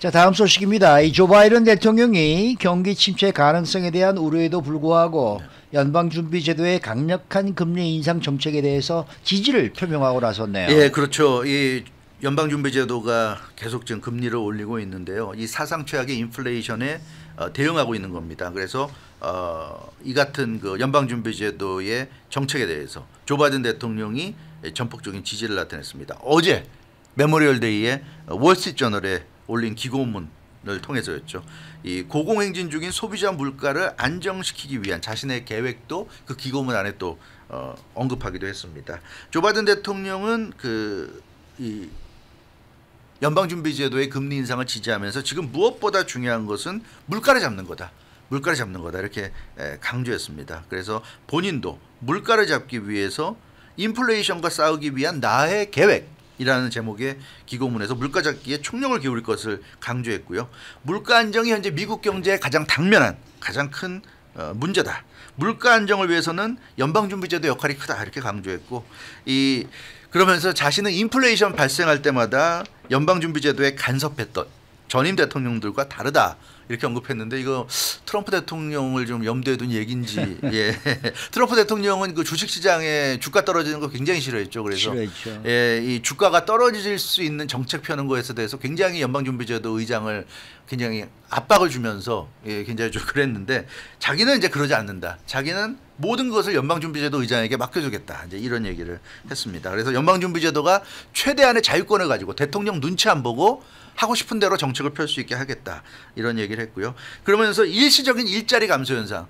자, 다음 소식입니다. 이 조 바이든 대통령이 경기 침체 가능성에 대한 우려에도 불구하고 연방준비제도의 강력한 금리 인상 정책에 대해서 지지를 표명하고 나섰네요. 예, 그렇죠. 이 연방준비제도가 계속 지금 금리를 올리고 있는데요. 이 사상 최악의 인플레이션에 대응하고 있는 겁니다. 그래서 이 같은 그 연방준비제도의 정책에 대해서 조 바이든 대통령이 전폭적인 지지를 나타냈습니다. 어제 메모리얼데이에 월스트리트저널에 올린 기고문을 통해서였죠. 이 고공행진 중인 소비자 물가를 안정시키기 위한 자신의 계획도 그 기고문 안에 또 언급하기도 했습니다. 조 바이든 대통령은 이 연방준비제도의 금리 인상을 지지하면서 지금 무엇보다 중요한 것은 물가를 잡는 거다. 물가를 잡는 거다 이렇게 강조했습니다. 그래서 본인도 물가를 잡기 위해서 인플레이션과 싸우기 위한 나의 계획이라는 제목의 기고문에서 물가 잡기에 총력을 기울일 것을 강조했고요. 물가 안정이 현재 미국 경제의 가장 당면한 가장 큰 문제다. 물가 안정을 위해서는 연방준비제도 역할이 크다 이렇게 강조했고 그러면서 자신은 인플레이션 발생할 때마다 연방준비제도에 간섭했던 전임 대통령들과 다르다 이렇게 언급했는데 이거 트럼프 대통령을 좀 염두에 둔 얘기인지 예. 트럼프 대통령은 그 주식시장에 주가 떨어지는 거 굉장히 싫어했죠. 그래서 싫어했죠. 예, 이 주가가 떨어질 수 있는 정책 펴는 거에 대해서 굉장히 연방준비제도 의장을 굉장히 압박을 주면서 예, 굉장히 좀 그랬는데 자기는 이제 그러지 않는다. 자기는 모든 것을 연방준비제도 의장에게 맡겨주겠다. 이제 이런 얘기를 했습니다. 그래서 연방준비제도가 최대한의 자유권을 가지고 대통령 눈치 안 보고 하고 싶은 대로 정책을 펼 수 있게 하겠다. 이런 얘기를 했고요. 그러면서 일시적인 일자리 감소 현상.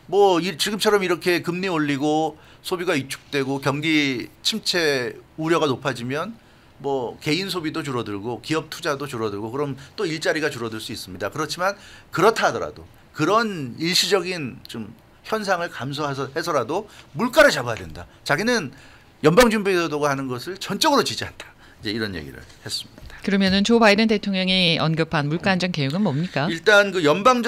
뭐 지금처럼 이렇게 금리 올리고 소비가 위축되고 경기 침체 우려가 높아지면 뭐 개인 소비도 줄어들고 기업 투자도 줄어들고 그럼 또 일자리가 줄어들 수 있습니다. 그렇지만 그렇다 하더라도 그런 일시적인 좀 현상을 감소해서라도 물가를 잡아야 된다. 자기는 연방준비제도가 하는 것을 전적으로 지지한다. 이제 이런 얘기를 했습니다. 그러면은 조 바이든 대통령이 언급한 물가 안정 계획은 뭡니까? 일단 그 연방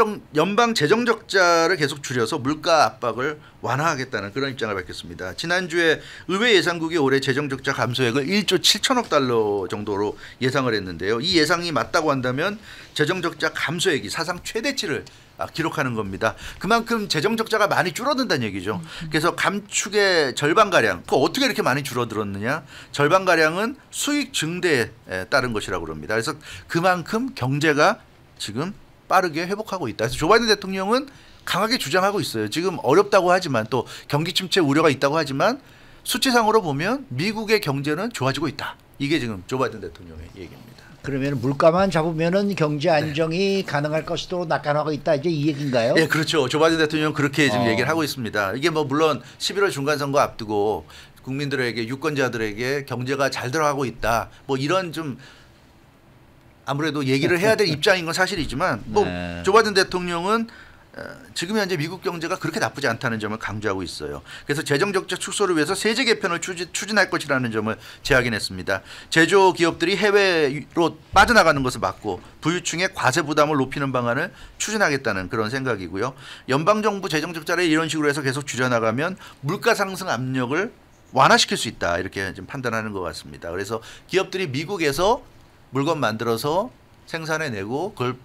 재정 적자를 계속 줄여서 물가 압박을 완화하겠다는 그런 입장을 밝혔습니다. 지난주에 의회 예산국이 올해 재정 적자 감소액을 1조 7천억 달러 정도로 예상을 했는데요. 이 예상이 맞다고 한다면 재정 적자 감소액이 사상 최대치를 기록하는 겁니다. 그만큼 재정 적자가 많이 줄어든다는 얘기죠. 그래서 감축의 절반가량, 어떻게 이렇게 많이 줄어들었느냐? 절반가량은 수익 증대에 따른 것이라고 합니다. 그래서 그만큼 경제가 지금 빠르게 회복하고 있다. 그래서 조 바이든 대통령은 강하게 주장하고 있어요. 지금 어렵다고 하지만 또 경기 침체 우려가 있다고 하지만 수치상으로 보면 미국의 경제는 좋아지고 있다. 이게 지금 조 바이든 대통령의 얘기입니다. 그러면 물가만 잡으면은 경제 안정이 가능할 것으로 낙관하고 있다. 이제 이 얘기인가요? 네, 그렇죠. 조 바이든 대통령은 그렇게 지금 얘기를 하고 있습니다. 이게 뭐 물론 11월 중간선거 앞두고 국민들에게 유권자들에게 경제가 잘 들어가고 있다. 뭐 이런 좀 아무래도 얘기를 해야 될 입장인 건 사실이지만 뭐 조 바이든 대통령은 지금 현재 미국 경제가 그렇게 나쁘지 않다는 점을 강조하고 있어요. 그래서 재정 적자 축소를 위해서 세제 개편을 추진할 것이라는 점을 재확인했습니다. 제조 기업들이 해외로 빠져나가는 것을 막고 부유층의 과세 부담을 높이는 방안을 추진하겠다는 그런 생각이고요. 연방정부 재정 적자를 이런 식으로 해서 계속 줄여나가면 물가 상승 압력을 완화시킬 수 있다. 이렇게 좀 판단하는 것 같습니다. 그래서 기업들이 미국에서 물건 만들어서 생산해내고 그걸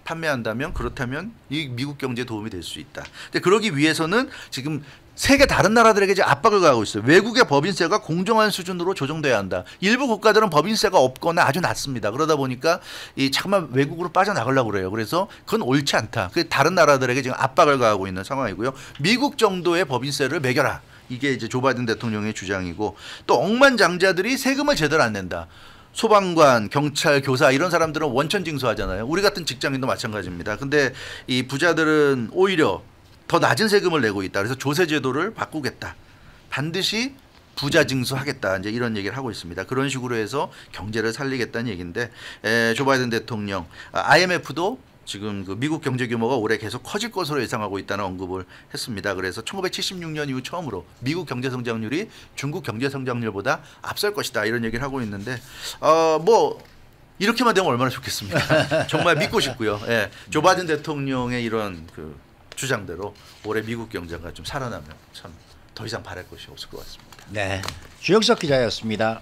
판매한다면 그렇다면 이 미국 경제에 도움이 될 수 있다. 근데 그러기 위해서는 지금 세계 다른 나라들에게 이제 압박을 가하고 있어요. 외국의 법인세가 공정한 수준으로 조정돼야 한다. 일부 국가들은 법인세가 없거나 아주 낮습니다. 그러다 보니까 잠깐만 외국으로 빠져나가려고 그래요. 그래서 그건 옳지 않다. 그 다른 나라들에게 지금 압박을 가하고 있는 상황이고요. 미국 정도의 법인세를 매겨라. 이게 이제 조 바이든 대통령의 주장이고 또 억만장자들이 세금을 제대로 안 낸다. 소방관, 경찰, 교사 이런 사람들은 원천 징수하잖아요. 우리 같은 직장인도 마찬가지입니다. 근데 이 부자들은 오히려 더 낮은 세금을 내고 있다. 그래서 조세 제도를 바꾸겠다. 반드시 부자 징수하겠다. 이제 이런 얘기를 하고 있습니다. 그런 식으로 해서 경제를 살리겠다는 얘기인데 조 바이든 대통령, IMF도 지금 그 미국 경제 규모가 올해 계속 커질 것으로 예상하고 있다는 언급을 했습니다. 그래서 1976년 이후 처음으로 미국 경제 성장률이 중국 경제 성장률보다 앞설 것이다. 이런 얘기를 하고 있는데 뭐 이렇게만 되면 얼마나 좋겠습니까? 정말 믿고 싶고요. 예. 조 바이든 대통령의 이런 그 주장대로 올해 미국 경제가 좀 살아나면 참 더 이상 바랄 것이 없을 것 같습니다. 네, 주영석 기자였습니다.